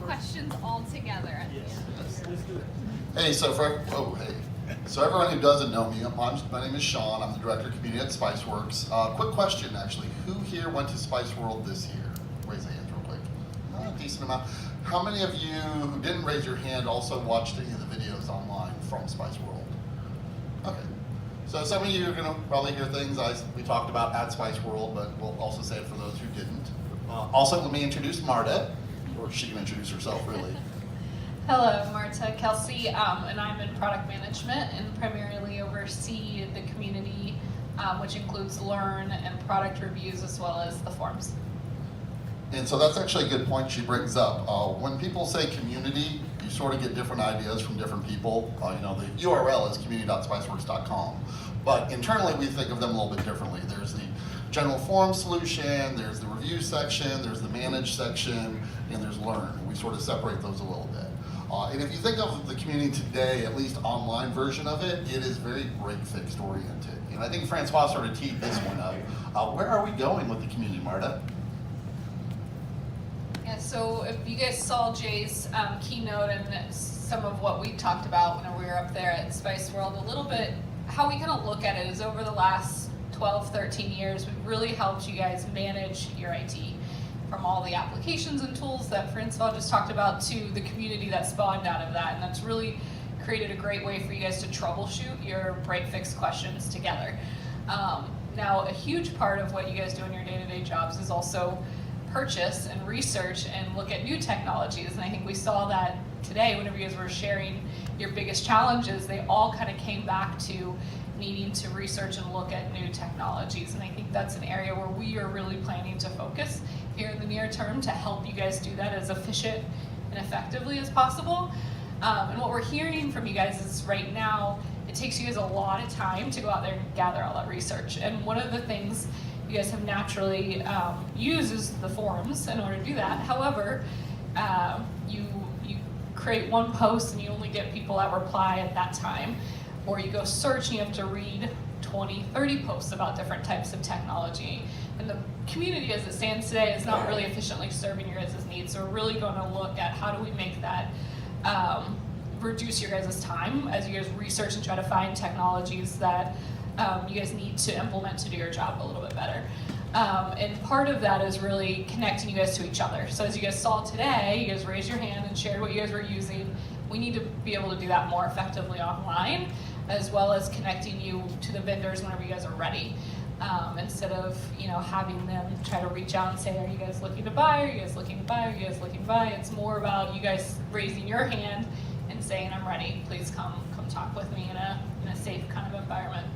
questions all together at the end. Hey, so so everyone who doesn't know me, my name is Sean. I'm the Director of Community at Spiceworks. Quick question, actually. Who here went to Spice World this year? Raise a hand real quick. A decent amount. How many of you who didn't raise your hand also watched any of the videos online from Spice World? Okay. So some of you are going to probably hear things we talked about at Spice World, but we'll also say it for those who didn't. Also, let me introduce Marta, or she can introduce herself, really. Hello, Marta, Kelsey, and I'm in product management and primarily oversee the community, which includes Learn and product reviews as well as the forums. And so that's actually a good point she brings up. When people say community, you sort of get different ideas from different people. The URL is community.spiceworks.com, but internally we think of them a little bit differently. There's the general forum solution, there's the review section, there's the manage section, and there's Learn. We sort of separate those a little bit. And if you think of the community today, at least online version of it, it is very break-fix oriented. And I think Francois sort of teed this one up. Where are we going with the community, Marta? Yeah, so if you guys saw Jay's keynote and some of what we talked about when we were up there at Spice World, a little bit, how we kind of look at it is over the last 12, 13 years, we've really helped you guys manage your IT. From all the applications and tools that Francois just talked about to the community that spawned out of that. And that's really created a great way for you guys to troubleshoot your break-fix questions together. Now, a huge part of what you guys do in your day-to-day jobs is also purchase and research and look at new technologies. And I think we saw that today whenever you guys were sharing your biggest challenges, they all kind of came back to needing to research and look at new technologies. And I think that's an area where we are really planning to focus here in the near term to help you guys do that as efficient and effectively as possible. And what we're hearing from you guys is right now, it takes you guys a lot of time to go out there and gather all that research. And one of the things you guys have naturally used is the forums in order to do that. However, you create one post and you only get people that reply at that time. Or you go search and you have to read 20, 30 posts about different types of technology. And the community as it stands today is not really efficiently serving your guys' needs. So we're really going to look at how do we make that reduce your guys' time as you guys research and try to find technologies that you guys need to implement to do your job a little bit better. And part of that is really connecting you guys to each other. So as you guys saw today, you guys raised your hand and shared what you guys were using. We need to be able to do that more effectively online, as well as connecting you to the vendors whenever you guys are ready. Instead of having them try to reach out and say, are you guys looking to buy? Are you guys looking to buy? Are you guys looking to buy? It's more about you guys raising your hand and saying, I'm ready. Please come talk with me in a safe kind of environment.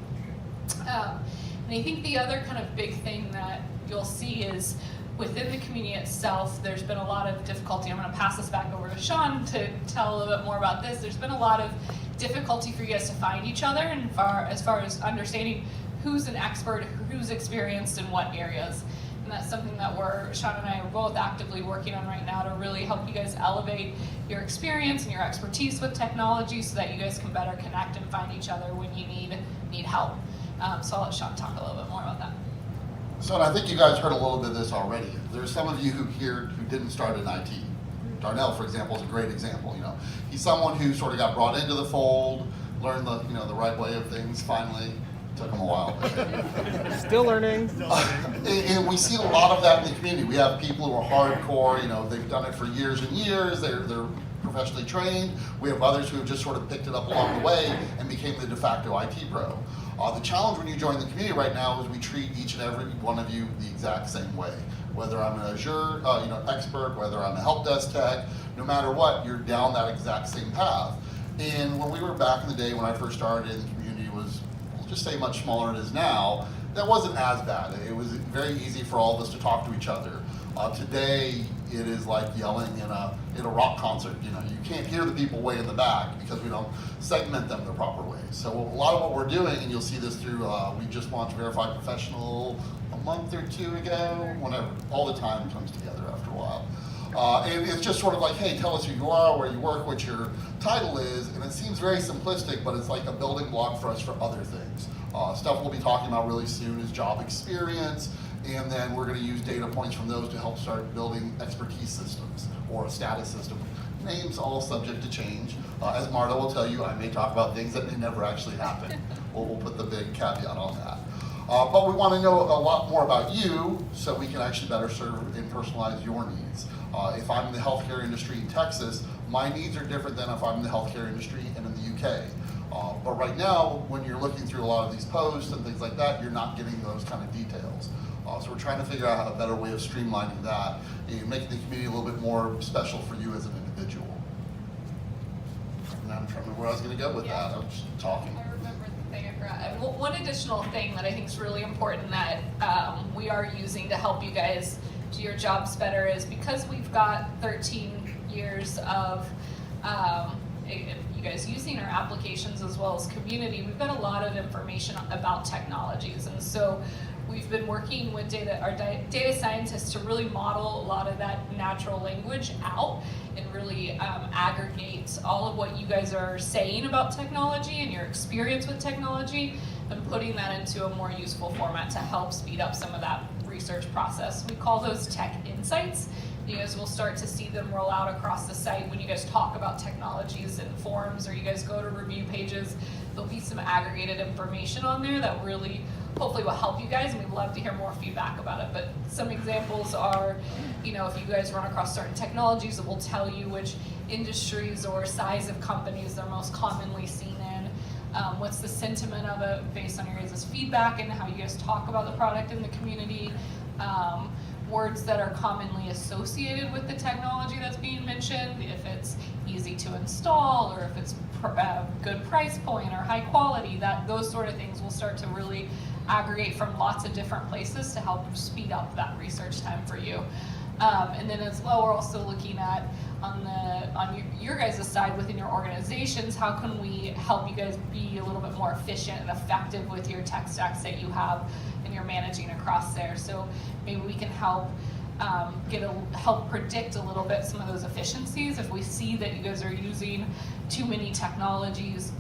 And I think the other kind of big thing that you'll see is within the community itself, there's been a lot of difficulty. I'm going to pass this back over to Sean to tell a little bit more about this. There's been a lot of difficulty for you guys to find each other and as far as understanding who's an expert, who's experienced in what areas. And that's something that Sean and I are both actively working on right now to really help you guys elevate your experience and your expertise with technology so that you guys can better connect and find each other when you need help. So I'll let Sean talk a little bit more about that. So I think you guys heard a little bit of this already. There's some of you who didn't start in IT. Darnell, for example, is a great example. He's someone who sort of got brought into the fold, learned the right way of things finally. Took him a while. Still learning. And we see a lot of that in the community. We have people who are hardcore, they've done it for years and years, they're professionally trained. We have others who have just sort of picked it up along the way and became the de facto IT pro. The challenge when you join the community right now is we treat each and every one of you the exact same way. Whether I'm an Azure expert, whether I'm a help desk tech, no matter what, you're down that exact same path. And when we were back in the day when I first started, the community was, we'll just say much smaller than it is now, that wasn't as bad. It was very easy for all of us to talk to each other. Today, it is like yelling in a rock concert. You can't hear the people way in the back because we don't segment them the proper way. So a lot of what we're doing, and you'll see this through, we just launched Verified Professional a month or two ago, whenever, all the time comes together after a while. And it's just sort of like, hey, tell us who you are, where you work, what your title is, and it seems very simplistic, but it's like a building block for us for other things. Stuff we'll be talking about really soon is job experience, and then we're going to use data points from those to help start building expertise systems. or a status system. Names all subject to change. As Marta will tell you, I may talk about things that may never actually happen. We'll put the big caveat on that. But we want to know a lot more about you so we can actually better serve and personalize your needs. If I'm in the healthcare industry in Texas, my needs are different than if I'm in the healthcare industry and in the UK. But right now, when you're looking through a lot of these posts and things like that, you're not getting those kind of details. So we're trying to figure out a better way of streamlining that and making the community a little bit more special for you as an individual. And I'm trying to remember where I was going to go with that. I was just talking. I remember the thing I forgot. One additional thing that I think is really important that we are using to help you guys do your jobs better is because we've got 13 years of you guys using our applications as well as community, we've got a lot of information about technologies. And so we've been working with our data scientists to really model a lot of that natural language out and really aggregate all of what you guys are saying about technology and your experience with technology and putting that into a more useful format to help speed up some of that research process. We call those tech insights. You guys will start to see them roll out across the site when you guys talk about technologies in forums or you guys go to review pages. There'll be some aggregated information on there that really hopefully will help you guys, and we'd love to hear more feedback about it. But some examples are, if you guys run across certain technologies, it will tell you which industries or size of companies they're most commonly seen in. What's the sentiment of it based on your guys' feedback and how you guys talk about the product in the community. Words that are commonly associated with the technology that's being mentioned, if it's easy to install or if it's good price point or high quality, those sort of things will start to really aggregate from lots of different places to help speed up that research time for you. And then as well, we're also looking at on your guys' side within your organizations, how can we help you guys be a little bit more efficient and effective with your tech stacks that you have and you're managing across there. So maybe we can help help predict a little bit some of those efficiencies. If we see that you guys are using too many technologies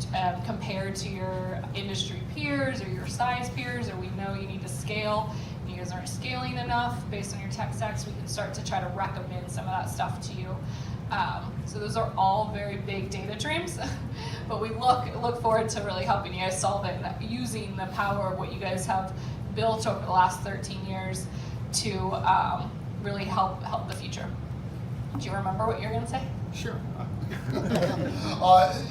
compared to your industry peers or your size peers, or we know you need to scale, and you guys aren't scaling enough based on your tech stacks, we can start to try to recommend some of that stuff to you. So those are all very big data dreams, but we look forward to really helping you guys solve it and using the power of what you guys have built over the last 13 years to really help the future. Do you remember what you were going to say? Sure.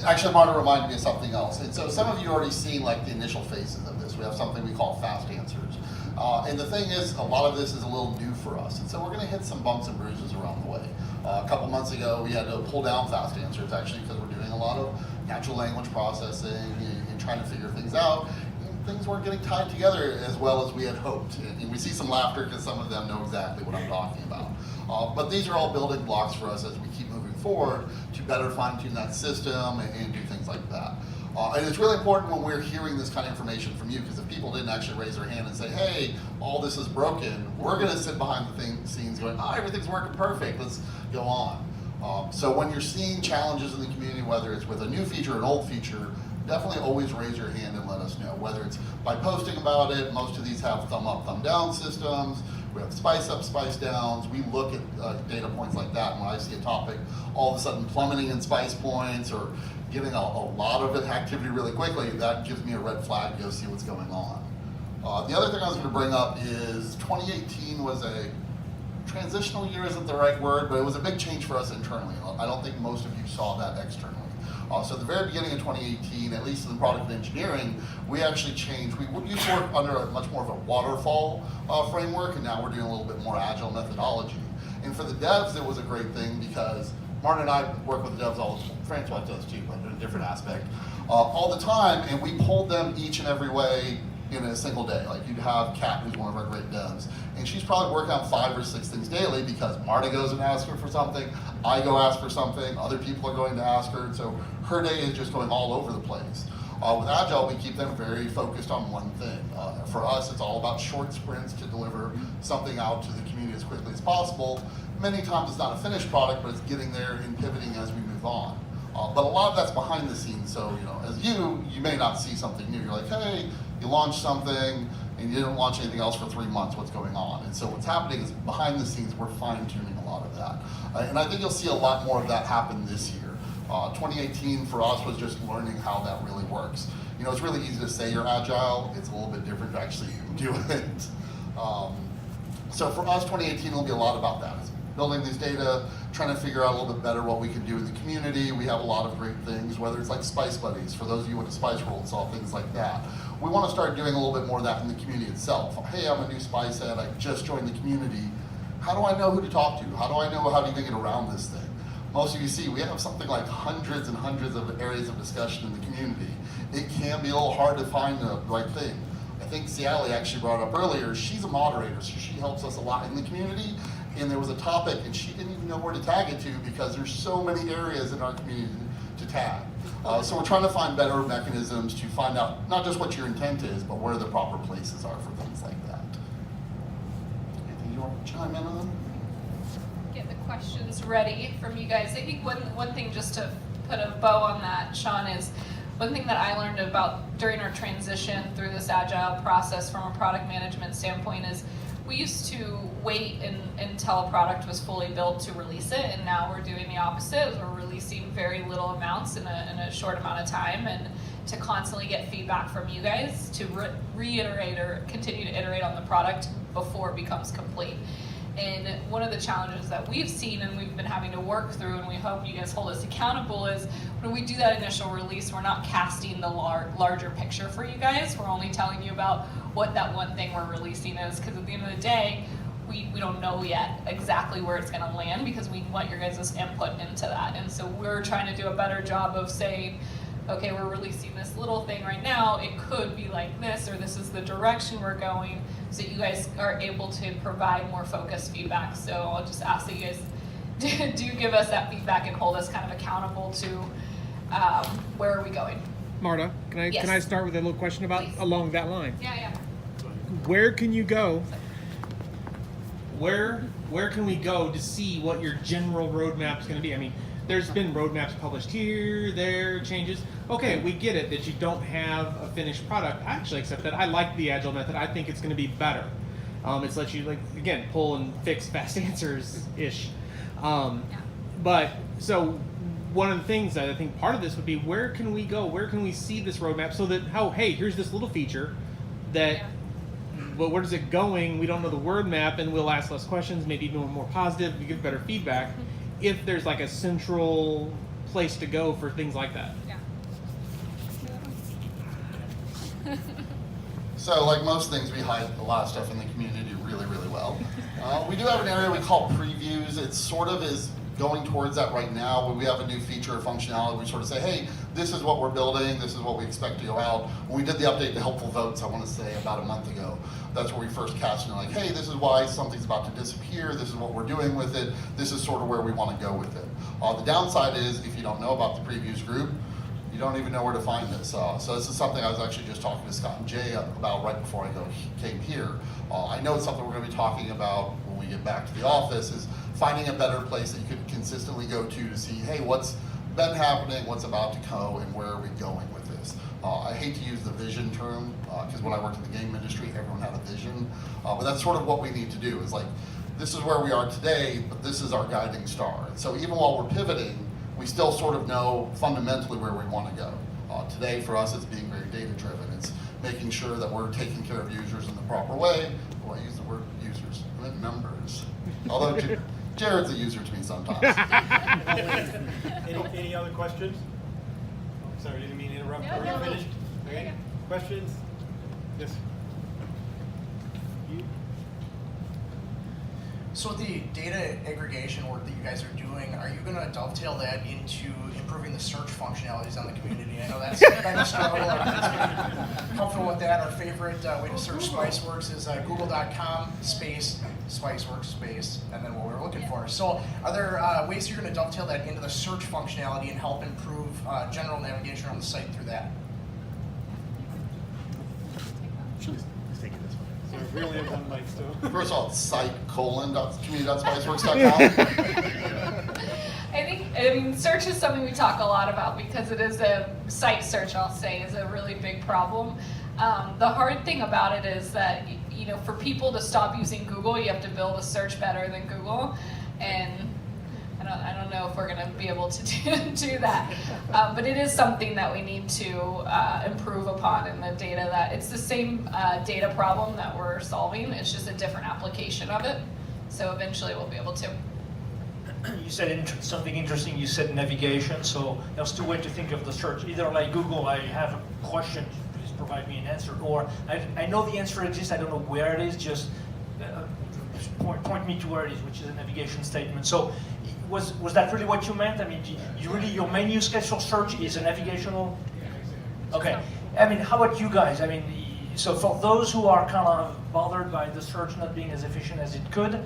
Actually, Marta reminded me of something else. And so some of you already seen like the initial phases of this. We have something we call fast answers. And the thing is, a lot of this is a little new for us. And so we're going to hit some bumps and bruises around the way. A couple months ago, we had to pull down fast answers actually because we're doing a lot of natural language processing and trying to figure things out. Things weren't getting tied together as well as we had hoped. And we see some laughter because some of them know exactly what I'm talking about. But these are all building blocks for us as we keep moving forward to better fine-tune that system and do things like that. And it's really important when we're hearing this kind of information from you, because if people didn't actually raise their hand and say, hey, all this is broken, we're going to sit behind the scenes going, oh, everything's working perfect, let's go on. So when you're seeing challenges in the community, whether it's with a new feature or an old feature, definitely always raise your hand and let us know, whether it's by posting about it. Most of these have thumb up, thumb down systems. We have spice up, spice downs. We look at data points like that. And when I see a topic all of a sudden plummeting in spice points or getting a lot of activity really quickly, that gives me a red flag to go see what's going on. The other thing I was going to bring up is 2018 was a transitional year, isn't the right word, but it was a big change for us internally. I don't think most of you saw that externally. So at the very beginning of 2018, at least in product engineering, we actually changed. We used to work under a much more of a waterfall framework, and now we're doing a little bit more agile methodology. And for the devs, it was a great thing because Marta and I work with the devs all the time. Francois does too, but in a different aspect, all the time, and we pulled them each and every way in a single day. Like you'd have Kat, who's one of our great devs, and she's probably working on 5 or 6 things daily because Marta goes and asks her for something, I go ask for something, other people are going to ask her, and so her day is just going all over the place. With Agile, we keep them very focused on one thing. For us, it's all about short sprints to deliver something out to the community as quickly as possible. Many times it's not a finished product, but it's getting there and pivoting as we move on. But a lot of that's behind the scenes, so as you may not see something new. You're like, hey, you launched something and you didn't launch anything else for 3 months, what's going on? And so what's happening is behind the scenes, we're fine-tuning a lot of that. And I think you'll see a lot more of that happen this year. 2018 for us was just learning how that really works. You know, it's really easy to say you're agile. It's a little bit different to actually do it. So for us, 2018 will be a lot about that. It's building these data, trying to figure out a little bit better what we can do in the community. We have a lot of great things, whether it's like Spice Buddies, for those of you who went to Spice World and saw things like that. We want to start doing a little bit more of that in the community itself. Hey, I'm a new Spice head, I just joined the community. How do I know who to talk to? How do I know how to even get around this thing? Most of you see, we have something like hundreds and hundreds of areas of discussion in the community. It can be a little hard to find the right thing. I think Ciali actually brought up earlier, she's a moderator, so she helps us a lot in the community. And there was a topic and she didn't even know where to tag it to because there's so many areas in our community to tag. So we're trying to find better mechanisms to find out not just what your intent is, but where the proper places are for things like that. Anything you want to chime in on? Get the questions ready from you guys. I think one thing, just to put a bow on that, Sean, is one thing that I learned about during our transition through this agile process from a product management standpoint is we used to wait until a product was fully built to release it, and now we're doing the opposite. We're releasing very little amounts in a short amount of time, and to constantly get feedback from you guys to reiterate or continue to iterate on the product before it becomes complete. And one of the challenges that we've seen and we've been having to work through, and we hope you guys hold us accountable, is when we do that initial release, we're not casting the larger picture for you guys. We're only telling you about what that one thing we're releasing is, because at the end of the day, we don't know yet exactly where it's going to land because we want your guys' input into that. And so we're trying to do a better job of saying, okay, we're releasing this little thing right now, it could be like this, or this is the direction we're going, so you guys are able to provide more focused feedback. So I'll just ask that you guys do give us that feedback and hold us kind of accountable to where are we going. Marta, Yes. can I start with a little question about Please. along that line? Yeah. Where can you go? Where can we go to see what your general roadmap is going to be? I mean, there's been roadmaps published here, there, changes. Okay, we get it that you don't have a finished product. I actually accept that. I like the agile method. I think it's going to be better. It's let you, like, again, pull and fix fast answers ish. But so one of the things that I think part of this would be, where can we go? Where can we see this roadmap so that, hey, here's this little feature that, but where is it going? We don't know the word map, and we'll ask less questions, maybe be more positive, we give better feedback. If there's like a central place to go for things like that. Yeah. So like most things, we hide a lot of stuff in the community really, really well. We do have an area we call previews. It sort of is going towards that right now, when we have a new feature or functionality, we sort of say, hey, this is what we're building, this is what we expect to go out. When we did the update to helpful votes, I want to say about a month ago, that's where we first cast in, like, hey, this is why something's about to disappear, this is what we're doing with it, this is sort of where we want to go with it. The downside is, if you don't know about the previews group, you don't even know where to find this. So this is something I was actually just talking to Scott and Jay about right before I came here. I know it's something we're going to be talking about when we get back to the office, is finding a better place that you could consistently go to see, hey, what's been happening, what's about to go, and where are we going with this. I hate to use the vision term, because when I worked in the game industry, everyone had a vision. But that's sort of what we need to do, is like, this is where we are today, but this is our guiding star. And so even while we're pivoting, we still sort of know fundamentally where we want to go. Today, for us, it's being very data-driven. It's making sure that we're taking care of users in the proper way. Well, I use the word users, I meant members. Although Jared's a user to me sometimes. Any other questions? Sorry, didn't mean to interrupt. No, Are no. you finished? Okay. Yeah. Questions? Yes. You? So the data aggregation work that you guys are doing, are you going to dovetail that into improving the search functionalities on the community? I know that's been a struggle. Everybody's been comfortable with that. Our favorite way to search Spiceworks is google.com space Spiceworks space, and then what we're looking for. So are there ways you're going to dovetail that into the search functionality and help improve general navigation on the site through that? Let's take it this way. So we only have one mic still. First of all, it's site:/community.spiceworks.com. I mean, search is something we talk a lot about because it is a site search, I'll say, is a really big problem. The hard thing about it is that, for people to stop using Google, you have to build a search better than Google. and I don't know if we're going to be able to do that. But it is something that we need to improve upon in the data. That it's the same data problem that we're solving. It's just a different application of it. So eventually we'll be able to. You said something interesting. You said navigation. So there's two ways to think of the search. Either like Google, I have a question, please provide me an answer. Or I know the answer exists, I don't know where it is, just point me to where it is, which is a navigation statement. So was that really what you meant? I mean, your main use case for search is a navigational? Okay. I mean, how about you guys? I mean, so for those who are kind of bothered by the search not being as efficient as it could,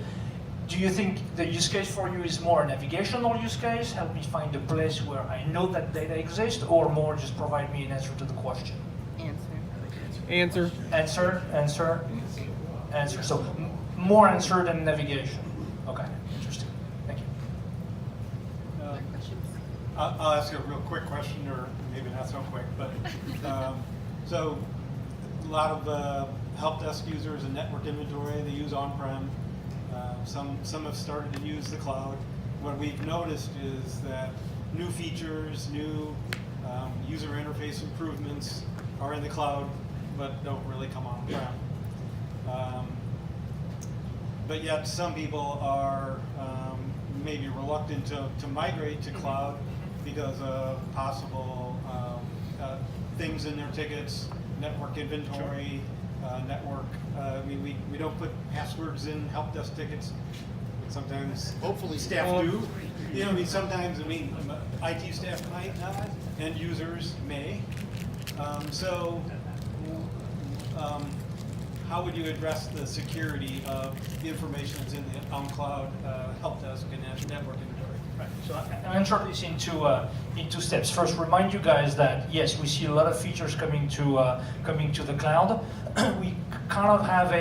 do you think the use case for you is more a navigational use case, help me find a place where I know that data exists, or more just provide me an answer to the question? Answer. Answer. So more answer than navigation. Okay, interesting. Thank you. I'll ask you a real quick question, or maybe not so quick, but so a lot of help desk users and network inventory, they use on-prem. Some have started to use the cloud. What we've noticed is that new features, new user interface improvements are in the cloud, but don't really come on-prem. But yet some people are maybe reluctant to migrate to cloud because of possible things in their tickets, network inventory, network. I mean, we don't put passwords in help desk tickets. Sometimes, hopefully, staff do. You know, I mean, sometimes, IT staff might not, and users may. How would you address the security of the information that's in the on-cloud help desk and network inventory? Right. So I'll answer this in two steps. First, remind you guys that yes, we see a lot of features coming to the cloud. We kind of have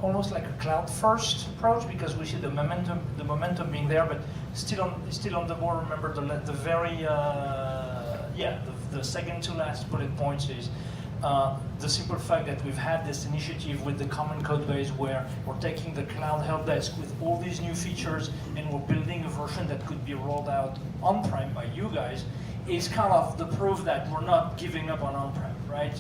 almost like a cloud-first approach because we see the momentum being there, but still on the board. Remember the very the second to last bullet points is the simple fact that we've had this initiative with the common code base where we're taking the cloud help desk with all these new features and we're building a version that could be rolled out on-prem by you guys is kind of the proof that we're not giving up on on-prem, right?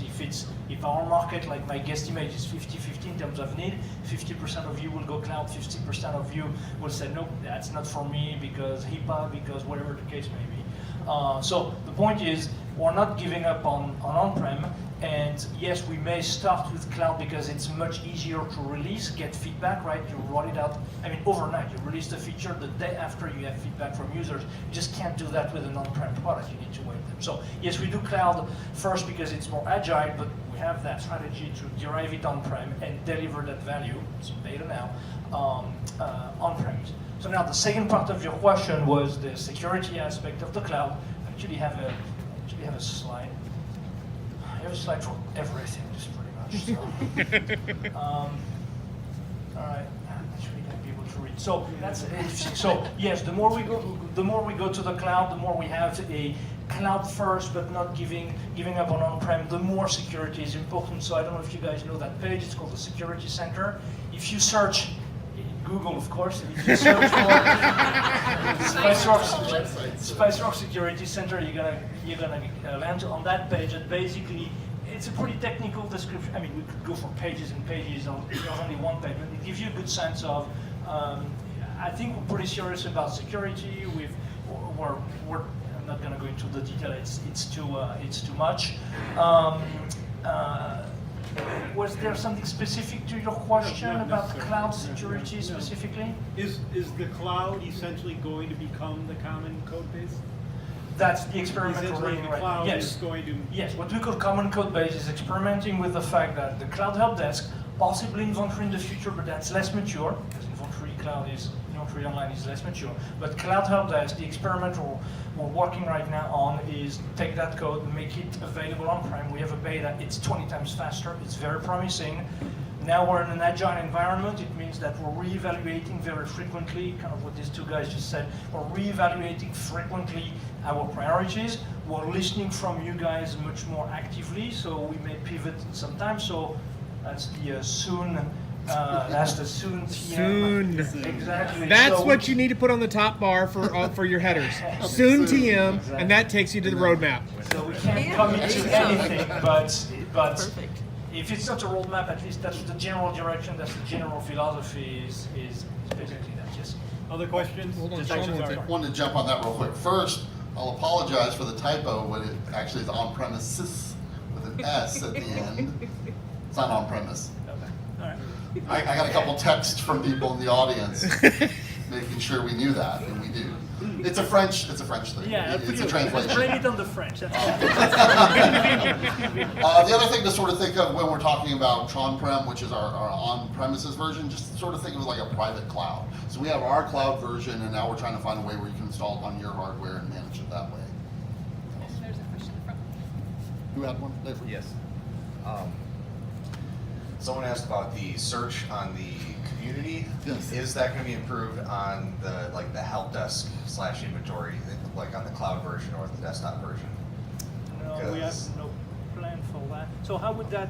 If our market, like my guesstimate is 50-50 in terms of need, 50% of you will go cloud, 50% of you will say, nope, that's not for me because HIPAA, because whatever the case may be. So the point is, we're not giving up on on-prem, and yes, we may start with cloud because it's much easier to release, get feedback, right? You roll it out, overnight. You release the feature, the day after you have feedback from users. You just can't do that with an on-prem product. You need to wait them. So yes, we do cloud first because it's more agile, but we have that strategy to derive it on-prem and deliver that value, some data now, on-premise. So now the second part of your question was the security aspect of the cloud. I actually have a slide. I have a slide for everything, just pretty much. So. All right, that's really gonna be able to read. So that's interesting. So yes, the more we go to the cloud, the more we have a cloud first, but not giving up on-prem. The more security is important. So I don't know if you guys know that page. It's called the Security Center. If you search Google, of course, if you search for SpiceRock Security Center, you're gonna land on that page, and basically it's a pretty technical description. We could go for pages and pages. There's only one page, but it gives you a good sense of. I think we're pretty serious about security. I'm not gonna go into the detail. It's too much. Was there something specific to your question about cloud security specifically? Is the cloud essentially going to become the common code base? That's the experiment we're running right now. Yes. Yes, what we call common code base is experimenting with the fact that the cloud help desk, possibly inventory in the future, but that's less mature, because inventory online is less mature. But cloud help desk, the experiment we're working right now on is take that code, make it available on-prem. We have a beta, it's 20 times faster, it's very promising. Now we're in an agile environment. It means that we're reevaluating very frequently, kind of what these two guys just said. We're reevaluating frequently our priorities. We're listening from you guys much more actively, so we may pivot sometimes. So that's the soon That's the soon TM. Soon. Exactly. That's So what you need to put on the top bar for your headers. Soon TM, Exactly. and that takes you to the roadmap. So we can't commit to anything, but if it's not a roadmap, at least that's the general direction, that's the general philosophy is basically that, yes. Other questions? Hold on, Just Sean actually, wants sorry. it. Wanted to jump on that real quick. First, I'll apologize for the typo when it actually is on premises with an S at the end. It's not on premise. Okay. All right. I got a couple texts from people in the audience making sure we knew that, and we do. It's a French thing. Yeah, It's a translation. blame it on the French. That's The other thing to sort of think of when we're talking about on-prem, which is our on-premises version, just sort of think of it like a private cloud. So we have our cloud version, and now we're trying to find a way where you can install it on your hardware and manage it that way. There's a question from. Who had one? Yes. Someone asked about the search on the community. Yes. Is that going to be improved on the help desk / inventory, like on the cloud version or the desktop version? No, we have Because- no plan for that. So how would that?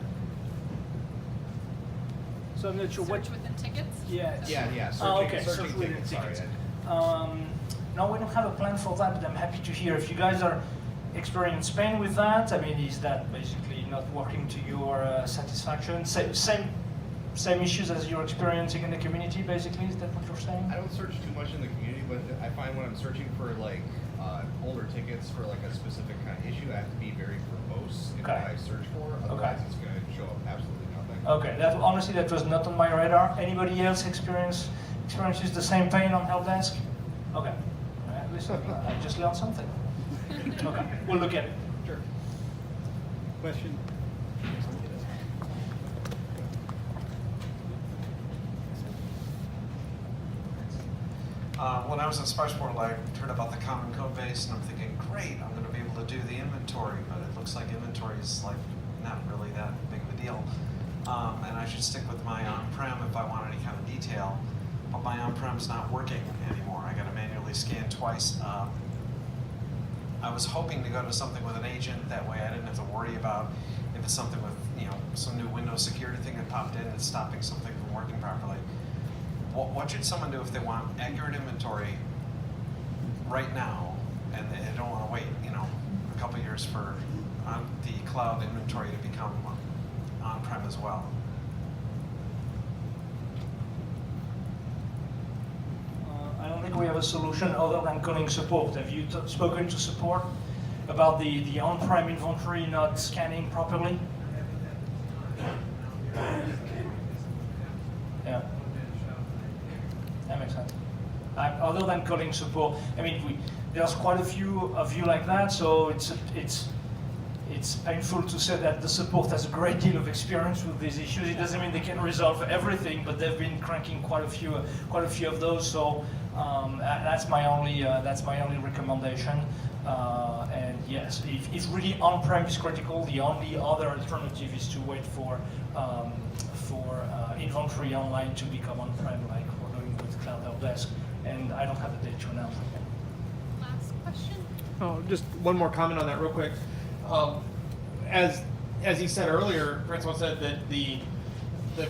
So I'm not sure what. Search within tickets? Yeah. Yeah. Oh, okay. Search within tickets, sorry. tickets. No, we don't have a plan for that, but I'm happy to hear if you guys are experienced pain with that. I mean, is that basically not working to your satisfaction? Same issues as you're experiencing in the community, basically. Is that what you're saying? I don't search too much in the community, but I find when I'm searching for like older tickets for like a specific kind of issue, I have to be very verbose in what Okay. I search for. Otherwise, it's going to show up absolutely nothing. Okay, honestly, that was not on my radar. Anybody else experiences the same pain on help desk? Okay. Listen, I just learned something. Okay, we'll look at it. Sure. Question? When I was in Spiceport, I heard about the common code base, and I'm thinking, great, I'm going to be able to do the inventory, but it looks like inventory is like not really that big of a deal. And I should stick with my on-prem if I want any kind of detail, but my on-prem's not working anymore. I got to manually scan twice. I was hoping to go to something with an agent, that way I didn't have to worry about if it's something with, some new Windows security thing that popped in and stopping something from working properly. What should someone do if they want accurate inventory right now, and they don't want to wait, a couple years for the cloud inventory to become on-prem as well? I don't think we have a solution other than calling support. Have you spoken to support about the on-prem inventory not scanning properly? Yeah. That makes sense. Other than calling support, I mean, there's quite a few of you like that, so it's painful to say that the support has a great deal of experience with these issues. It doesn't mean they can resolve everything, but they've been cranking quite a few of those. So that's my only recommendation. And yes, if really on-prem is critical, the only other alternative is to wait for inventory online to become on-prem, like we're doing with Cloud Help Desk. And I don't have the date to announce. Last question? Oh, just one more comment on that real quick. As he said earlier, Francois said that the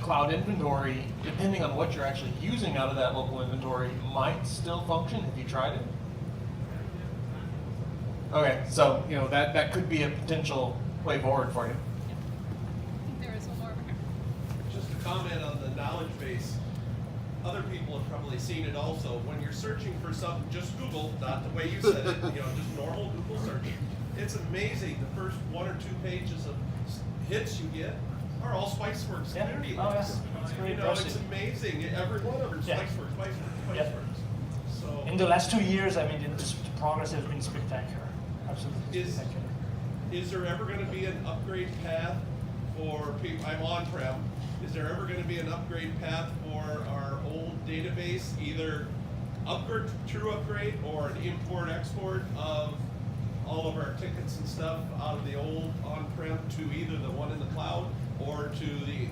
cloud inventory, depending on what you're actually using out of that local inventory, might still function. Have you tried it? Okay, so that could be a potential way forward for you. I think there is one more over here. Just to comment on the knowledge base, other people have probably seen it also. When you're searching for something, just Google, not the way you said it, just normal Google search. It's amazing. The first 1 or 2 pages of hits you get are all Spiceworks community Oh, links. yes. That's very It's impressive. amazing. Every one of them, Yeah. Spiceworks. Yeah. So In the last 2 years, I mean, the progress has been spectacular. Absolutely Is- spectacular. is there ever going to be an upgrade path for people? I'm on-prem. Is there ever going to be an upgrade path for our old database, either upgrade, true upgrade, or an import-export of all of our tickets and stuff out of the old on-prem to either the one in the cloud or to the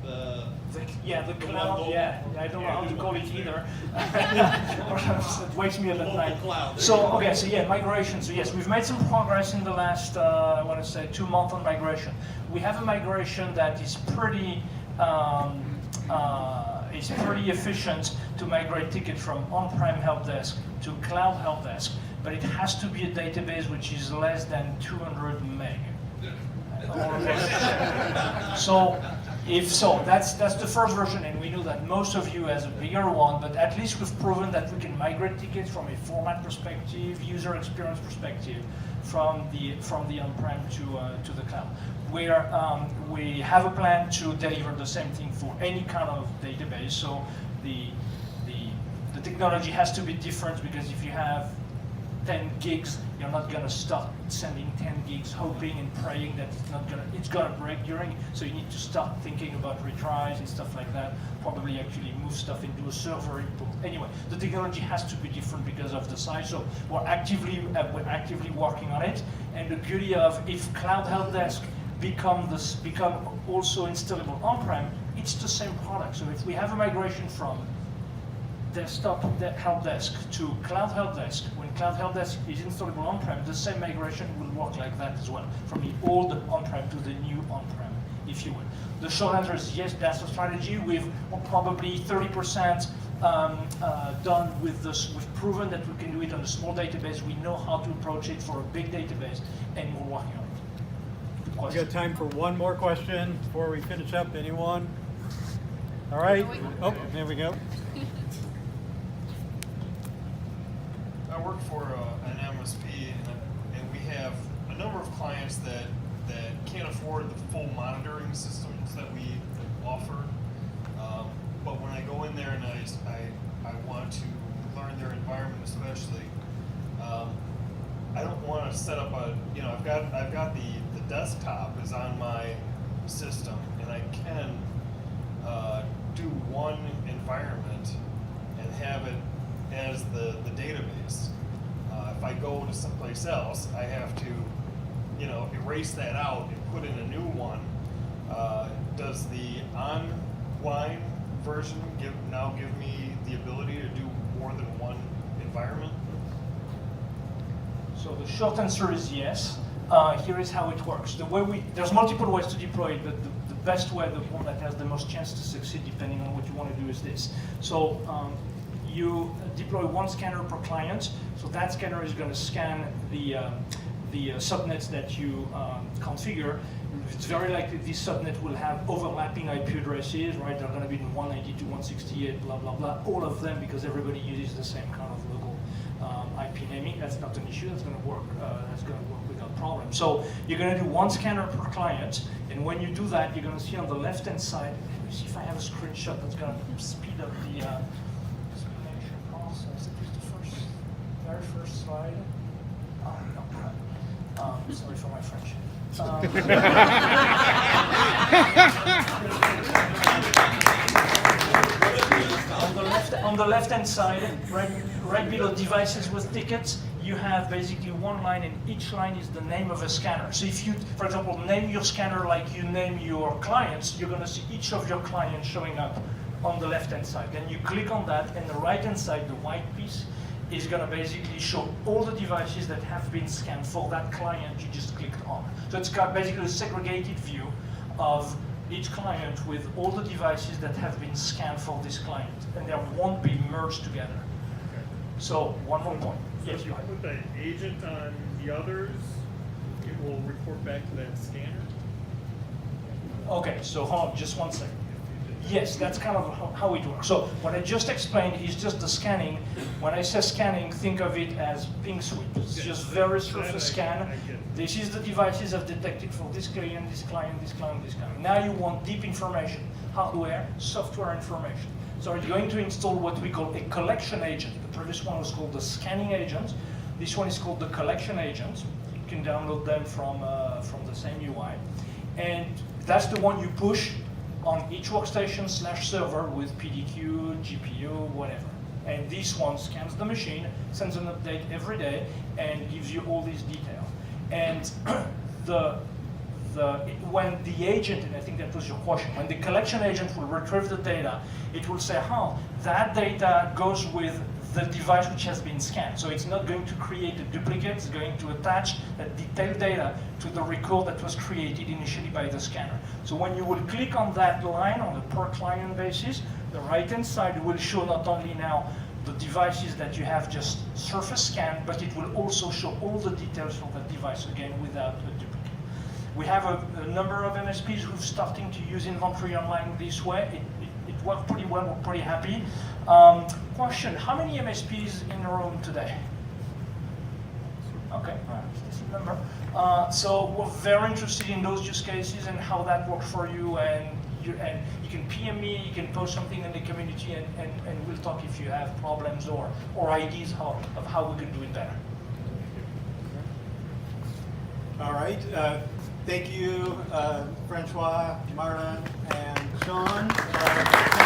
The the cloud, local- yeah, I don't know how to call it either. It wakes me up at Local night. cloud. So, okay, so yeah, migration. So yes, we've made some progress in the last, I want to say 2 months on migration. We have a migration that is pretty it's pretty efficient to migrate tickets from on-prem help desk to cloud help desk, but it has to be a database which is less than 200 meg. So, if so, that's the first version, and we know that most of you has a bigger one, but at least we've proven that we can migrate tickets from a format perspective, user experience perspective, from the on-prem to the cloud. Where we have a plan to deliver the same thing for any kind of database. So the technology has to be different, because if you have 10 gigs, you're not gonna start sending 10 gigs hoping and praying that it's gonna break during. So you need to start thinking about retries and stuff like that. Probably actually move stuff into a server input. Anyway, the technology has to be different because of the size. So we're actively working on it. And the beauty of, if Cloud Help Desk become also installable on-prem, it's the same product. So if we have a migration from desktop help desk to cloud help desk, when cloud help desk is installable on-prem, the same migration will work like that as well, from the old on-prem to the new on-prem, if you will. The short answer is yes, that's the strategy. We've probably 30% done with this. We've proven that we can do it on a small database. We know how to approach it for a big database, and we're working on it. We got time for one more question before we finish up. Anyone? All right. Oh, there we go. I work for an MSP, and we have a number of clients that can't afford the full monitoring systems that we offer. But when I go in there and I want to learn their environment, especially, I don't want to set up I've got the desktop is on my system, and I can do one environment and have it as the database. If I go to someplace else, I have to, erase that out and put in a new one. Does the online version give me the ability to do more than one environment? So the short answer is yes. Here is how it works. There's multiple ways to deploy it, but the best way, the one that has the most chance to succeed, depending on what you want to do, is this. So you deploy one scanner per client. So that scanner is going to scan the subnets that you configure. It's very likely this subnet will have overlapping IP addresses, right? They're going to be in 192.168, blah, blah, blah, all of them, because everybody uses the same kind of local IP naming. That's not an issue. That's going to work. Without problem. So you're going to do one scanner per client, and when you do that, you're going to see on the left-hand side. Let me see if I have a screenshot that's going to speed up the explanation process. It was the very first slide. Oh no, sorry for my French. On the left-hand side, right below devices with tickets, you have basically one line, and each line is the name of a scanner. So if you, for example, name your scanner like you name your clients, you're going to see each of your clients showing up on the left-hand side. Then you click on that, and the right-hand side, the white piece, is going to basically show all the devices that have been scanned for that client you just clicked on. So it's got basically a segregated view of each client with all the devices that have been scanned for this client, and they won't be merged together. Okay. So one more point. So if you put the agent on the others, it will report back to that scanner? Okay, so hold on just one second. Yes, that's kind of how it works. So what I just explained is just the scanning. When I say scanning, think of it as ping sweep. It's just very surface scan. This is the devices I've detected for this client, this client, this client, this client. Now you want deep information, hardware, software information. So you're going to install what we call a collection agent. The previous one was called the scanning agent. This one is called the collection agent. You can download them from the same UI. And that's the one you push on each workstation/server with PDQ, GPU, whatever. And this one scans the machine, sends an update every day, and gives you all these details. And when the agent, and I think that was your question, when the collection agent will retrieve the data, it will say, that data goes with the device which has been scanned. So it's not going to create a duplicate, it's going to attach that detailed data to the record that was created initially by the scanner. So when you will click on that line on a per client basis, the right-hand side will show not only now the devices that you have just surface scanned, but it will also show all the details for that device again without a duplicate. We have a number of MSPs who are starting to use inventory online this way. It worked pretty well, we're pretty happy. Question, how many MSPs in the room today? Okay, that's a number. So we're very interested in those use cases and how that works for you, and you can PM me, you can post something in the community, and we'll talk if you have problems or ideas of how we can do it better. All right. Thank you, Francois, Marta, and Sean.